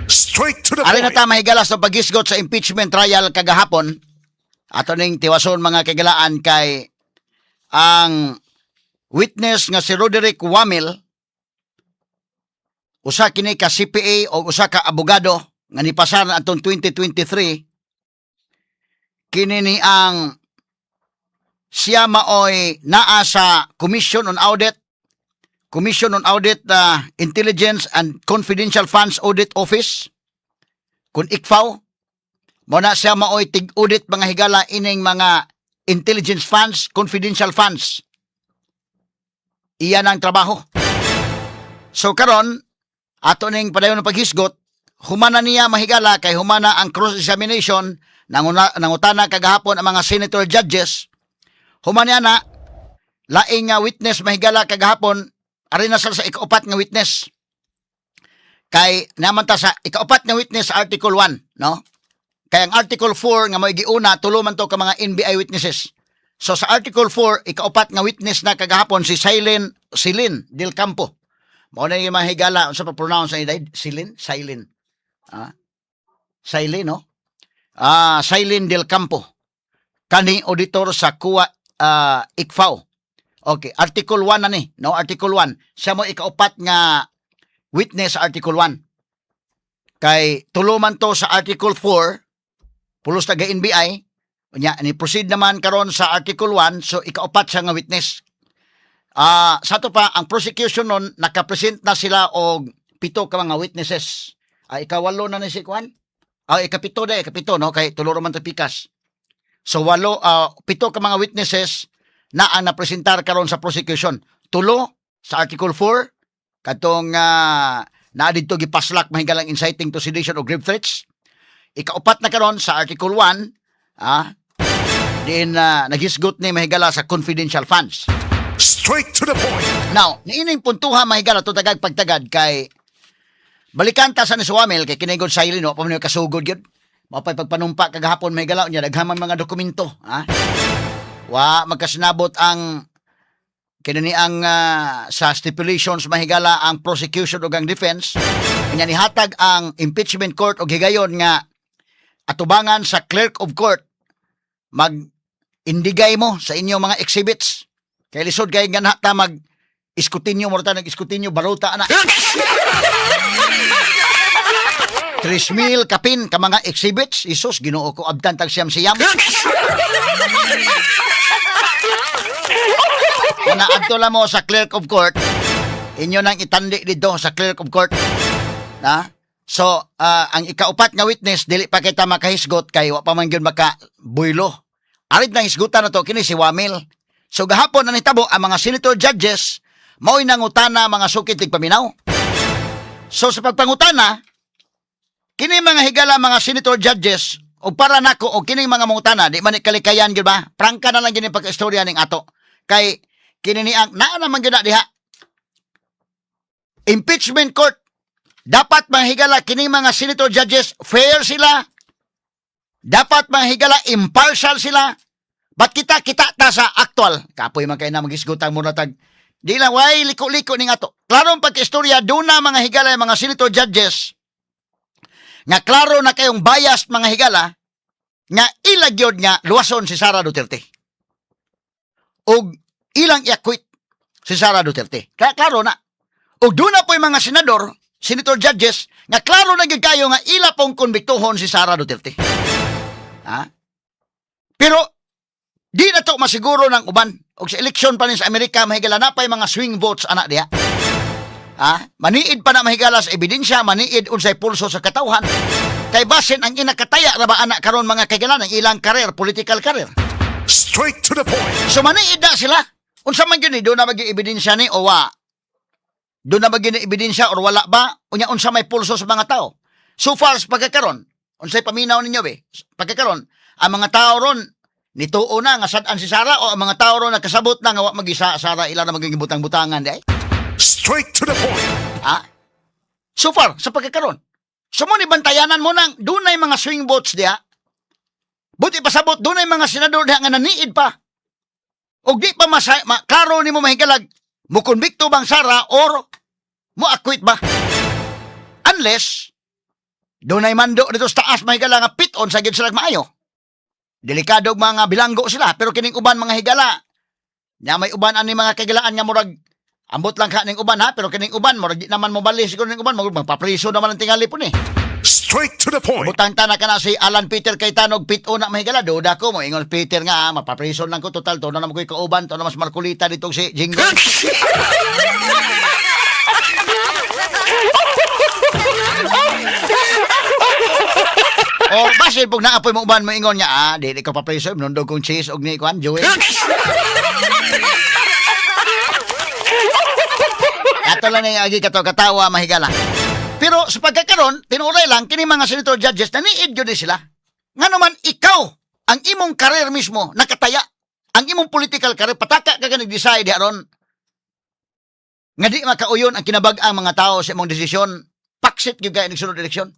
Straight to the Ari na point. ta mahigala sa paghisgot sa impeachment trial kagahapon. Ato ning tiwason mga kagalaan kay ang witness nga si Roderick Wamil, usa kini ka CPA o usa ka abogado nga nipasar na atong 2023, kini ni ang siya maoy naa sa Commission on Audit, Intelligence and Confidential Funds Audit Office, kung ICFAO. Mo na siya maoy tig-audit mga higala ining mga intelligence funds, confidential funds. Iyan ang trabaho. So karon ato ning padayon ng paghisgot, humana niya mahigala kay humana ang cross-examination nangutana kagahapon ang mga senator judges. Humana na laing nga witness mahigala kagahapon, ari na sa ikaupat nga witness. Kay naman ta sa ikaupat nga witness sa Article 1, no? Kay ang Article 4 nga may giuna tulo man to ka mga NBI witnesses. So sa Article 4, ikaupat nga witness na kagahapon si Silene Del Campo. Mao na yung mahigala unsa pa pronounce ni Silene? Silene, no? Silene Del Campo. Kani auditor sa ICFAO. Okay, Article 1 na ni, no? Article 1. Siya mo ikaupat nga witness sa Article 1. Kay tulo man to sa Article 4, pulos taga NBI, ni proceed naman karon sa Article 1, so ikaupat siya nga witness. Sa to pa, ang prosecution nun, nakapresent na sila og 7 ka mga witnesses. Ikawalo na ni si Kwan? Ikapito, no? Kay tuluro man to pikas. So 7 ka mga witnesses na ang napresentar karon sa prosecution. 3 sa Article 4, katong na dito gipaslak mahigalang inciting to sedition o grave threats. Ikaupat na karon sa Article 1, din naghisgot ni mahigala sa confidential funds. Straight to the point. Now, niining puntuha mahigala to tagag pagtagad kay balikan ta sa ni Wamil kay kinigod sa ilino pa man kasugod gyud. Mapay pagpanumpa kagahapon mahigala nya daghaman mga dokumento, wa magkasinabot ang kinani ang sa stipulations mahigala ang prosecution ug ang defense. Nya nihatag ang impeachment court og higayon nga atubangan sa clerk of court mag-indigay mo sa inyong mga exhibits. Kay lisod kay nga ta mag-iskutinyo, morta nag-iskutinyo, baruta na. 3,000 kapin ka mga exhibits. Isus, ginoo ko abtan tag siyam-siyam. Kung naadto lang mo sa clerk of court, inyo nang itandi dito sa clerk of court. So, ang ikaupat nga witness, dili pa kita makahisgot kay wa pa man gyud maka-buylo. Arit nang hisgutan na to, kini si Wamil. So, gahapon na nitabo ang mga senator judges, mao'y nangutana mga sukit paminaw. So, sa pagpangutana, kini mga higala mga senator judges, o para nako, o kini mga mangutana, di man kalikayan gyud ba? Prangka na lang gini pagka-istorya ning ato. Kay, kini ni ang, naa naman gyud na diha. Impeachment court, dapat mahigala kining mga senator judges, fair sila. Dapat mahigala impartial sila. Ba't kita ta sa actual? Kapoy man kayo na magisgutang muna tag. Di lang, way liko-liko ning ato. Klarong pagkistorya, doon na mga higala mga senator judges, nga klaro na kayong biased mga higala, nga ilagyod nga luwason si Sara Duterte. O ilang i-acquit si Sara Duterte. Kaya klaro na. O doon na po yung mga senador, senator judges, nga klaro na gyud kayo nga ila pong konbiktuhon si Sara Duterte. Pero di na to masiguro ng uban. O sa eleksyon pa rin sa Amerika, mahigala na pa yung mga swing votes anak diya. Maniid pa na mahigala sa ebidensya, maniid unsay pulso sa katawhan. Kay basin ang inakataya ra ba anak karon mga kaigalan ang ilang career, political career. Straight to the point. So maniid na sila. Unsa man gyud do na maging ebidensya ni o wa? Do na maging ebidensya or wala ba? Unya unsa may pulso sa mga tao? So far sa pagkakaron, unsay paminaw ninyo be? Pagkakaron, ang mga tao ron nituo na nga sad-an si Sara o ang mga tao ron nakasabot na nga wa magisa Sara ila na maging butang-butangan di ay? Straight to the point. So far sa pagkakaron. So mo ni bantayanan mo nang dunay mga swing votes diha. Buti pasabot dunay mga senador diha nga naniid pa. Og di pa klaro nimo mahigalag mo konbikto bang Sara or mo acquit ba? Unless Doon ay mando dito sa taas mga higala nga piton sa gid sila maayo. Delikado og mga bilanggo sila pero kining uban mga higala. Nya may uban ani mga kagilaan nga murag ambot lang ka ning uban ha pero kining uban murag di naman mo bali siguro ning uban magpapriso naman ang tingali po ni. Straight to the point. Butang tanak na si Alan Peter Cayetano piton na mahigala duda ko mo ingon Peter nga mapapriso lang ko total to na naman ko kauban to na mas Marcolita dito si Jingo. O basil pag naapoy mo uban mo ingon niya di ko papriso nundog kong cheese og ni kwan Joey. Ato lang na agi katawa mahigala. Pero sa pagkakaroon, tinuray lang kini mga senator judges na niid yun sila. Nga naman ikaw, ang imong karir mismo, nakataya. Ang imong political career, pataka ka nag-decide aron. Nga di makauyon ang kinabag-ang mga tao sa imong desisyon, paksit yung kaya nagsunod eleksyon.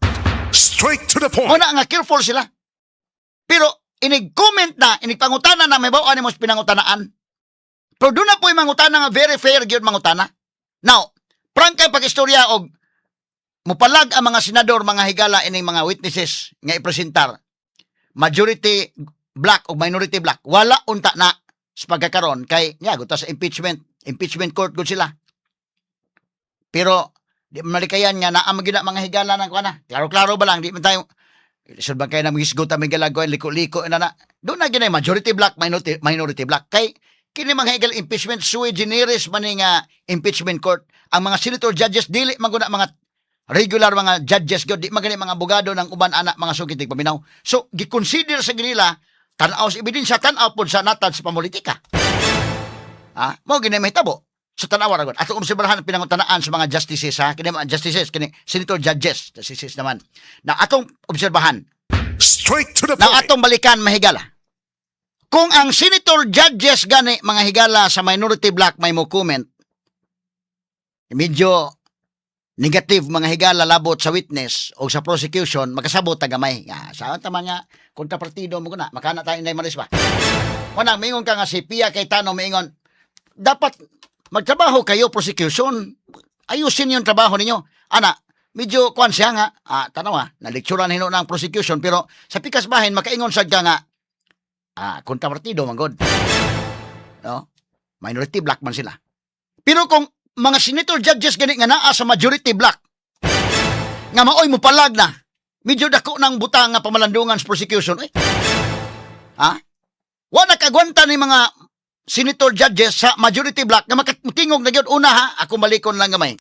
Straight to the point. Muna nga careful sila. Pero inig-comment na, inigpangutana na may bawaan mo sa pinangutanaan. Pero doon na po yung mangutana nga very fair yun mangutana. Now, prangkay pag-istorya og mupalag ang mga senador, mga higala ining mga witnesses nga ipresentar. Majority black o minority black. Wala unta na sa pagkakaroon kay nga guta sa impeachment court gud sila. Pero di malikayan nga naa magina mga higala nang kuana. Klaro-klaro ba lang di man tayo lisod ba kay na magisgot ang galagoy liko-liko na. Doon na ginay majority black, minority black kay kini mga higala impeachment sui generis man nga impeachment court. Ang mga senator judges dili maguna mga regular mga judges gyud di magani mga abogado ng uban anak mga sukitig paminaw. So gi-consider sa ginila tan-aw sa ebidensya tan-aw pod sa natad sa pamolitika. Mao gini mahitabo. Sa tan-aw ra gud. Ato obserbahan pinangutanaan sa mga justices kini mga justices kini senator judges, justices naman. Na atong obserbahan. Straight to the Na point. atong balikan mahigala. Kung ang senator judges gani mga higala sa minority black may mo comment, medyo negative mga higala labot sa witness o sa prosecution, makasabot tagamay. Sa tama nga, kontrapartido mo na, makana tayo na maris ba? Manang, maingon ka nga si Pia Cayetano, maingon, dapat magtrabaho kayo prosecution, ayusin yung trabaho ninyo. Ana, medyo kuan siya nga, tanaw nalikturan hino ng prosecution, pero sa pikas bahin, makaingon sad ka nga, kontrapartido man god. No? Minority black man sila. Pero kung mga senator judges gani nga naa sa majority black nga maoy mo palag na medyo dako ng butang nga pamalandungan sa prosecution wala kagwanta ni mga senator judges sa majority black nga makatingog na gyud una ako malikon lang gamay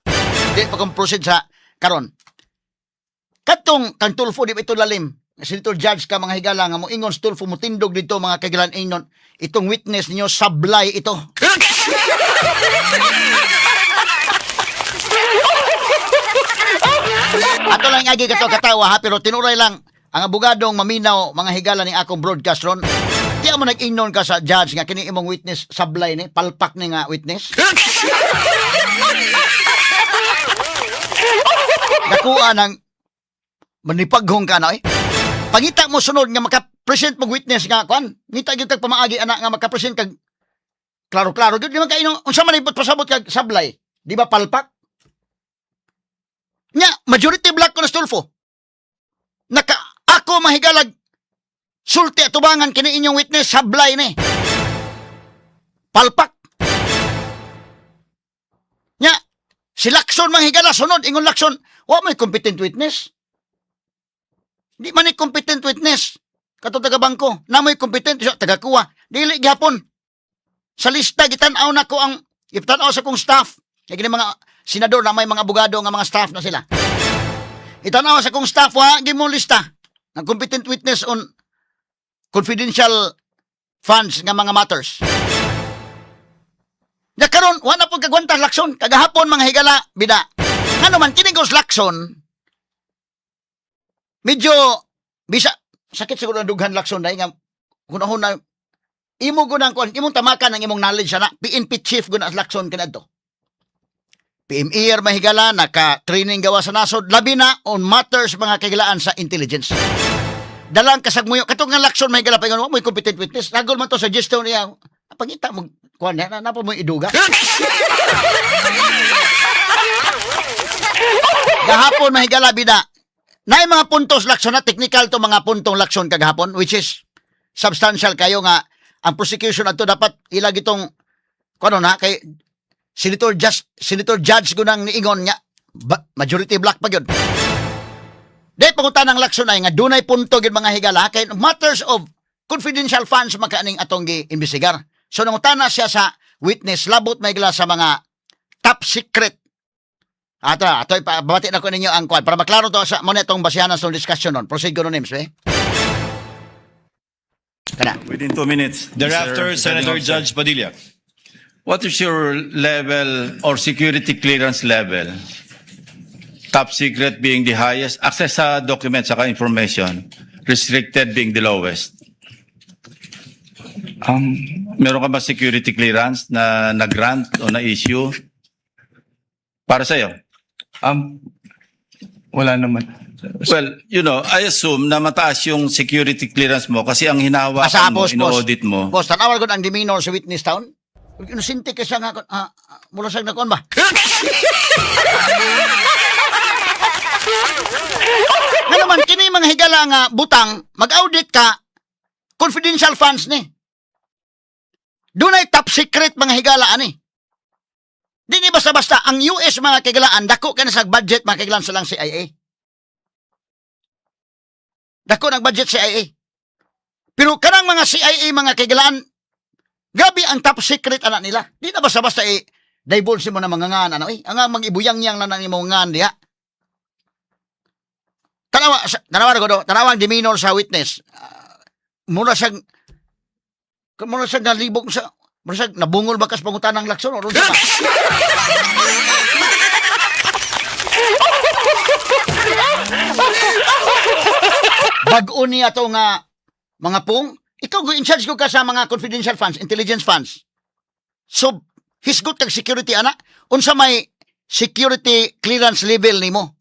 di pa kong proceed sa karon katong kang Tulfo di ba ito lalim senator judge ka mga higala nga mo ingon sa Tulfo mo tindog dito mga kagilan inon itong witness ninyo sablay ito. Ato lang agi katawa pero tinuray lang ang abogadong maminaw mga higala ni akong broadcast ron. Di mo nag-ingnon ka sa judge nga kini imong witness sablay ni palpak ni nga witness. Nakuha ng manipaghong ka na Pangita mo sunod nga maka-present mong witness nga kwan. Ngita gyud kag pamaagi anak nga maka-present kag klaro-klaro gyud di man kaino unsa man ibot pasabot kag sablay. Di ba palpak? Nya, majority black ko na Tulfo. Ako mahigalag sulti at tubangan kini inyong witness sablay ni. Palpak. Nya, si Lacson mahigala sunod ingon Lacson, wa may competent witness. Di man ni competent witness. Kato taga bangko, na may competent siya taga kuha. Dili gyapon. Sa lista gitan-aw nako ang gitan-aw sa kong staff. Kay gini mga senador na may mga abogado nga mga staff na sila. Itanaw sa kong staff gimo lista ng competent witness on confidential funds nga mga matters. Ya karon wala pud kagwanta Lacson kagahapon mga higala bida. Ngano man kini gos Lacson medyo bisa sakit siguro ang dughan Lacson dai nga kunahon na imo gunang kon imong tamakan ang imong knowledge na PNP chief guna Lacson kanadto. PMER mahigala, naka-training gawa sa nasod, labi na on matters mga kagilaan sa intelligence. Dalang kasagmuyo, katong nga Lacson mahigala, pa mo competent witness, nagol man to sa gestion niya, pagita mo, kuhan na, napa mo iduga. Gahapon mahigala, bida, na mga puntos lakson na technical to mga puntong lakson kagahapon, which is substantial kayo nga ang prosecution ato dapat ilag itong kuno na kay Senator Judge gunang niingon nga majority black pa gyud. Dahil pangutan ng lakson ay nga dunay punto gyud mga higala kay matters of confidential funds makaning atong giimbestigar. So nangutana siya sa witness labot may gila sa mga top secret. Ato babati na ko ninyo ang kwan para maklaro to sa mo netong basihanan sa discussion non. Proceed ko no names Kana. Within 2 minutes. Thereafter, Mr. Senator Presiding Judge Padilla. What is your level or security clearance level? Top secret being the highest, access sa documents saka information, restricted being the lowest. Meron ka ba security clearance na grant o na-issue para sa'yo? Wala naman. Well, you know, I assume na mataas yung security clearance mo kasi ang Asa, hinahawakan mo, boss, ino-audit mo. Boss, tanawan ko ang demeanor sa witness town. Inusinti ka siya nga, mula sa nakon ba? Nga naman, kini mga higala nga butang, mag-audit ka, confidential funds ni. Doon ay top secret mga higala ani. Di ni basta-basta, ang US mga kigalaan, dako ka na sa budget mga kigalaan sa lang CIA. Dako ng budget CIA. Pero kanang mga CIA mga kigalaan, grabe ang top secret anak nila. Di na basta-basta divulge mo na mga ngan, ano ang mag-ibuyang-yang na nang imong ngan diha. Tanawa ang demeanor sa witness. Mura siyang nalibog sa, mura siyang nabungol bakas pangutan ng lakson. O sa Bag-o niya to nga mga pong, ikaw go in charge ko ka sa mga confidential funds, intelligence funds. So, hisgot kag security ana, unsa may security clearance level nimo.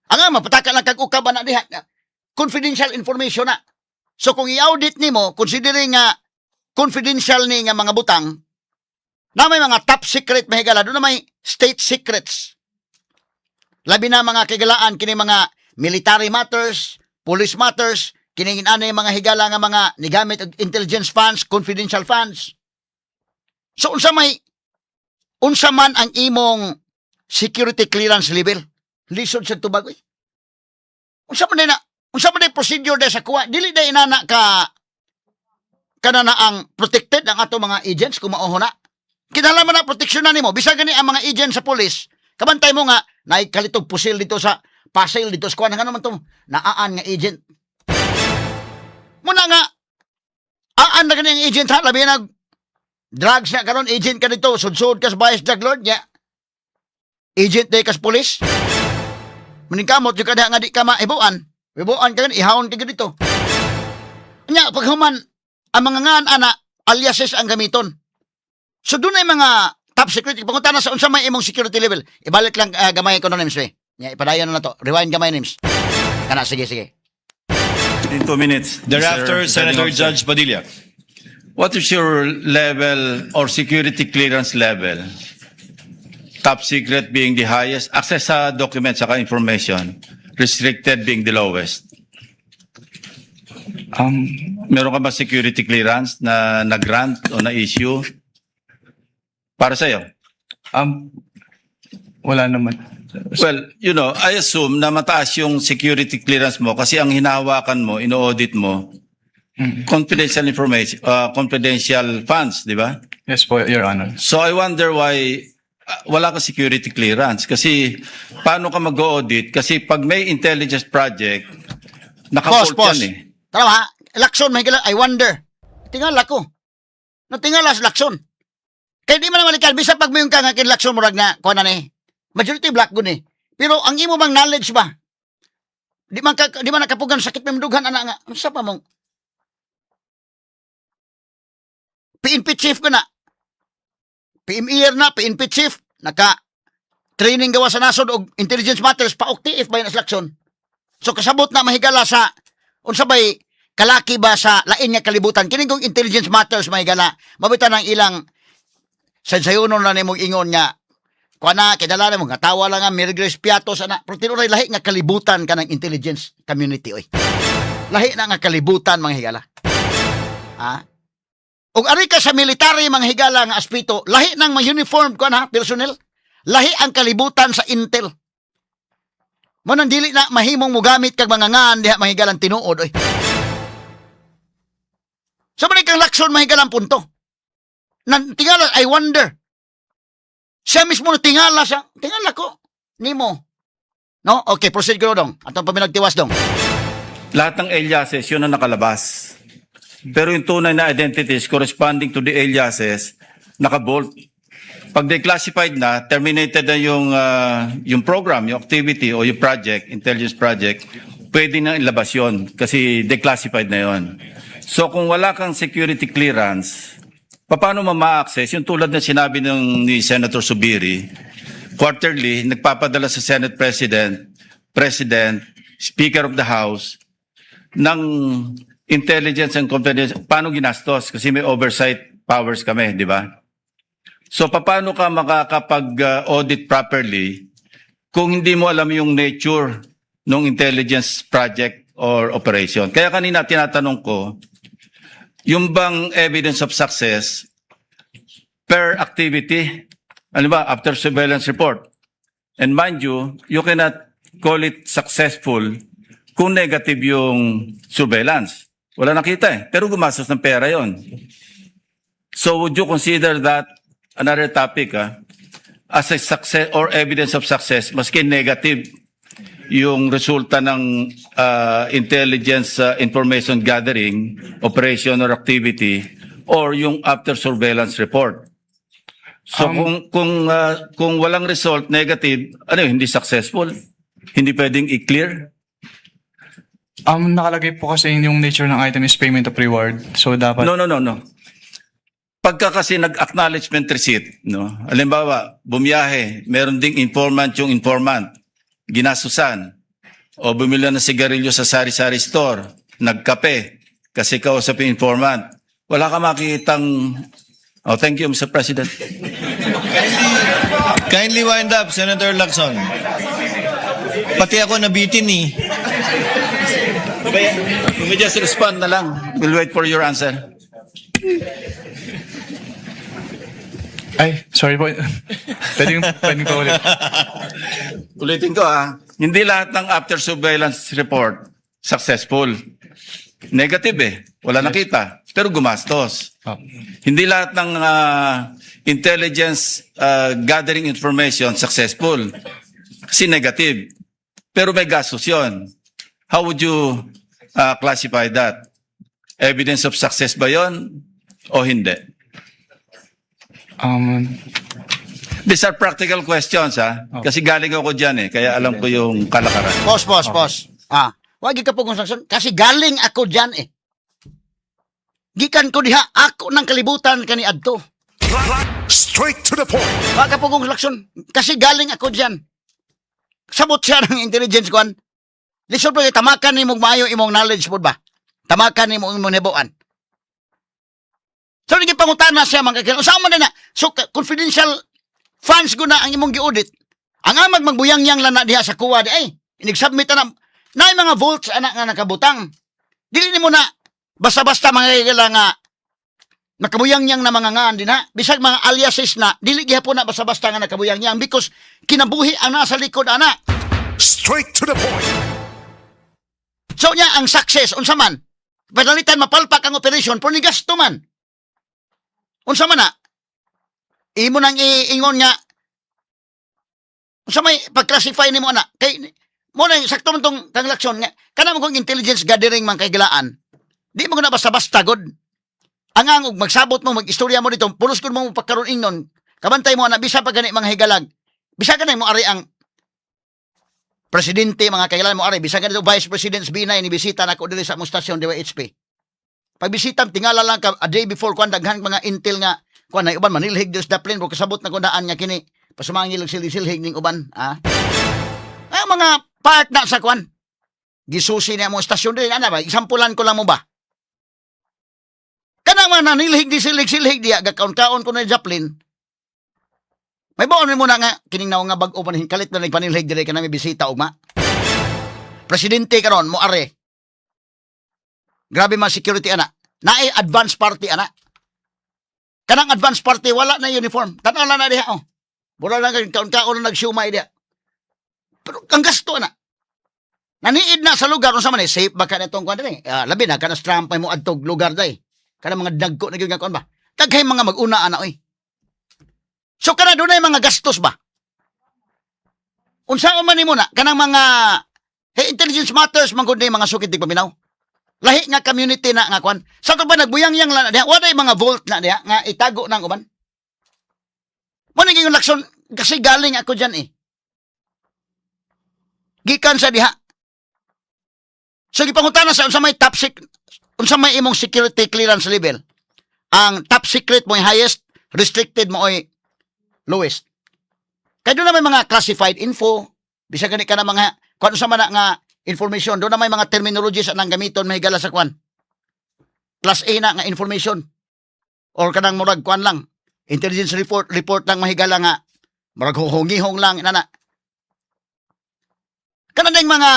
Ang mapataka lang kag ukab ana diha. Confidential information na. So kung i-audit nimo, considering nga confidential ni nga mga butang, na may mga top secret mahigala, doon na may state secrets. Labi na mga kigalaan, kini mga military matters, police matters, kiningin anay mga higala nga mga nigamit og intelligence funds, confidential funds. So unsa man ang imong security clearance level? Lisod sa tubag. Unsa man na procedure de sa kuha? Dili day inana ka kanana ang protected ang ato mga agents kung mao na. Kinahanglan na proteksyonan nimo bisag gani ang mga agents sa police. Kabantay mo nga naay kalitog pusil dito sa pasil dito sa kuha nga naman to naaan nga agent. Muna nga aan na kani ang agent ha labi nag drugs na karon agent ka dito sudsud ka sa bias drug lord nya. Agent day kas police. Maningkamot yung kada nga di ka maibuan. Ibuan ka ihawon ka dito. Nya paghuman ang mga ngan ana aliases ang gamiton. So doon ay mga top security pangunta na sa unsa may imong security level. Ibalik lang gamay ko no names we. Nya ipadayon na to. Rewind gamay names. Kana sige. Within 2 minutes. Thereafter, Mr. Senator Presiding Judge Padilla. What is your level or security clearance level? Top secret being the highest, access sa documents saka information, restricted being the lowest. Meron ka ba security clearance na grant o na-issue para sa'yo? Wala naman. Well, you know, I assume na mataas yung security clearance mo kasi ang hinahawakan mo, ino-audit mo, confidential information, confidential funds, di ba? Yes po, Your Honor. So I wonder why wala ka security clearance kasi paano ka mag-audit? Kasi pag may intelligence project, naka-fault yan eh. Tama ha? Lakson mahigala, I wonder. Tingala ko. Natingala sa lakson. Kaya di man naman ikal, bisa pag mayroon ka nga kinlakson mo rag na, kuha na ni, majority black gun eh. Pero ang imo bang knowledge ba? Di man nakapugan sakit may madughan ana nga. Ano sa pa mong? PNP chief ko na. PMER na, PNP chief, naka-training gawa sa nasod og intelligence matters, pa-OTF ba yun sa lakson? So kasabot na mahigala sa, unsa bay, kalaki ba sa lain nga kalibutan? Kining kong intelligence matters mahigala, mabitan ang ilang, sa sayunon na nimong ingon nga, kuha na, kidala mo, nga tawa lang nga, Mary Grace Piatos, ana. Pero tinuray, lahi nga kalibutan ka ng intelligence community, oy. Lahi na nga kalibutan, mga higala. Ha? Ug ari ka sa military, mga higala nga aspito, lahi ng mga uniform, kuha na, personnel. Lahi ang kalibutan sa intel. Mo nang dili na mahimong mugamit kag mga ngan diha mga higalang tinuod, oy. Sa man kang lakson mahigalang punto. Nang tingala, I wonder. Siya mismo na tingala siya. Tingala ko. Nimo. No? Okay, proceed ko dong. Atong paminagtiwas dong. Lahat ng aliases, yun ang nakalabas. Pero yung tunay na identities corresponding to the aliases, nakabold. Pag declassified na, terminated na yung program, yung activity o yung project, intelligence project, pwede na ilabas yun kasi declassified na yun. So kung wala kang security clearance, paano ma-access? Yung tulad na sinabi ni Senator Subiri, quarterly, nagpapadala sa Senate President, Speaker of the House, ng intelligence and confidence. Paano ginastos? Kasi may oversight powers kami, di ba? So paano ka makakapag-audit properly kung hindi mo alam yung nature ng intelligence project or operation? Kaya kanina tinatanong ko, yung bang evidence of success per activity, ano ba, after surveillance report. And mind you, you cannot call it successful kung negative yung surveillance. Wala nakita eh, pero gumastos ng pera yon. So would you consider that another topic as a success or evidence of success, maski negative yung resulta ng intelligence information gathering, operation or activity, or yung after surveillance report. So kung walang result, negative, ano yun, hindi successful? Hindi pwedeng i-clear? Nakalagay po kasi yung nature ng item is payment of reward. So dapat No. Pagka kasi nag-acknowledgement receipt, no? Halimbawa, bumiyahe, meron ding informant yung informant, ginasusan, o bumili ng sigarilyo sa sari-sari store, nagkape, kasi kausap yung informant. Wala ka makikitang, oh, thank you, Mr. President. Kindly wind up, Senator Lacson. Pati ako nabitin eh. You may just respond na lang. We'll wait for your answer. Ay, sorry po. Pwede pa ulit. Ulitin ko hindi lahat ng after surveillance report successful. Negative wala nakita, pero gumastos. Oh. Hindi lahat ng intelligence gathering information successful. Kasi negative. Pero may gastos yun. How would you classify that? Evidence of success ba yun o hindi? These are practical questions kasi galing ako dyan kaya alam ko yung kalakaran. Pause. Wag ka po construction kasi galing ako diyan eh. Gikan ko diha ako ng kalibutan kani adto. Straight to the point. Wag ka po construction kasi galing ako diyan. Sabot siya ng intelligence kuan. Lisod pa tamakan nimo maayo imong knowledge pod ba? Tamakan nimo imong nebuan. So, nagipangutana siya mga kakilala. Usama na na. So, confidential funds ko na ang imong gi-audit. Ang amag magbuyang-yang lang na diha sa kuwa. Ay, inig-submit na na mga volts anak nga nakabutang. Dili ni mo na basta-basta mga kakilala nga nakabuyang-yang na mga ngaan din ha. Bisag mga aliases na, dili gihapon na basta-basta nga nakabuyang-yang because kinabuhi ang nasa likod anak. Straight to the point. So, niya ang success, unsa man. Padalitan mapalpak ang operation, pero ni gasto man. Unsa man na? Imo nang iingon nga unsa may pag-classify nimo ana? Kay mo na sakto man tong transaction nga kana mo kong intelligence gathering man kay gilaan. Di mo na basta-basta god. Angang og magsabot mo mag-istorya mo dito, pulos kun mo pagkaron ingnon. Kabantay mo ana bisa pa gani mga higalag. Bisa gani mo ari ang presidente mga kailan mo ari bisa gani Vice President B9 ni bisita nako diri sa among stasyon DYHP. Pagbisita tingala lang ka a day before kuan daghang mga intel nga kuan na uban manilhig dos daplin ko kasabot na ko daan nga kini pasumangil og silhig ning uban ay mga part na sa kuan gisusi na mo stasyon din ana ba isampulan ko lang mo ba kanang mga nanilhig di silhig diya gakaon-kaon ko na daplin May baon mo na nga kining naong nga bag-o pa kalit na nagpanilhig dire ka nami bisita ugma. Presidente karon mo are. Grabe mga security ana. Naay advance party ana. Kanang advance party wala na uniform. Tanaw lang na diha oh. Mura lang kaon-kaon na nagsiumay diha. Pero ang gasto na. Naniid na sa lugar kung sa man safe ba ka nitong kuan dire? Labi na kana strampay mo adtog lugar day. Kana mga dagko na gyud nga kuan ba. Daghay mga mag-una ana oy. So kana dunay mga gastos ba? Unsa man nimo na kanang mga intelligence matters man gud mga sukid dig paminaw. Lahi nga community na nga kuan. Sa to ba nagbuyang-yang lang na diha? Wa mga vault na diha nga itago nang uban. Mo ni yung lakson kasi galing ako diyan eh. Gikan sa diha. So gipangutana sa unsa may top secret, unsa may imong security clearance level. Ang top secret mo highest, restricted mo ay lowest. Kaya doon na may mga classified info, bisa gani ka na mga, kung ano sa man nga information, doon na may mga terminologies nang gamiton mahigala sa kwan. Class A na nga information. Or kanang murag kwan lang. Intelligence report lang mahigala nga. Murag hungihong lang, inana. Kanang mga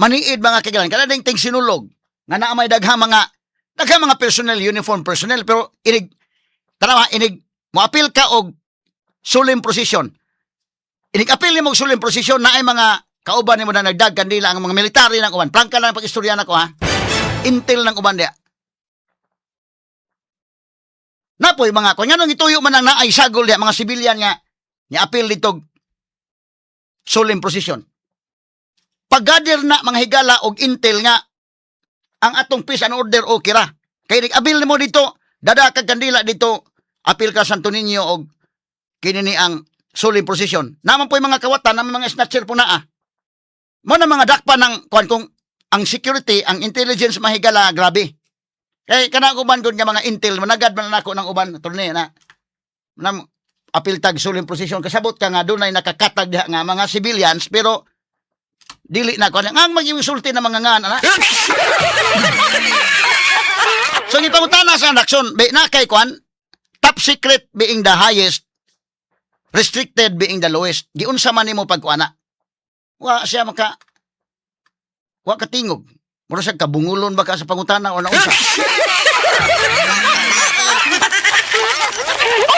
maniid mga kagalan, kanang ting sinulog, nga na may daghang mga personnel, uniform personnel, pero inig, tanawa, inig, mo-appeal ka og solemn procession. Inig-appeal mo og solemn procession na ay mga kauban nimo na nagdag kandila ang mga military ng uban. Prangka lang pag-istorya nako ha. Intel ng uban dia. Napoy mga ko nganong ituyo man ang naay sagol dia mga civilian nga ni-appeal dito solemn procession. Paggadir na mga higala og intel nga ang atong peace and order okay ra. Kay nag-appeal nimo dito dada kag kandila dito appeal ka Santo Niño og kinini ang solemn procession. Naman po yung mga kawatan, naman mga snatcher po na Mo na mga dakpa ng kung ang security, ang intelligence mahigala, grabe. Kaya kana uban gud nga mga intel, managad man nako ng uban turni na appeal tag solemn procession kasabot ka nga dunay nakakatag diha nga mga civilians pero dili na ko ang magisulti na mga ngan ana. So gipangutana sa action, na kay kwan top secret being the highest, restricted being the lowest. Giunsa man nimo pagkuana? Wa siya wa katingog. Mura siya kabungulon ba ka sa pangutana o naunsa?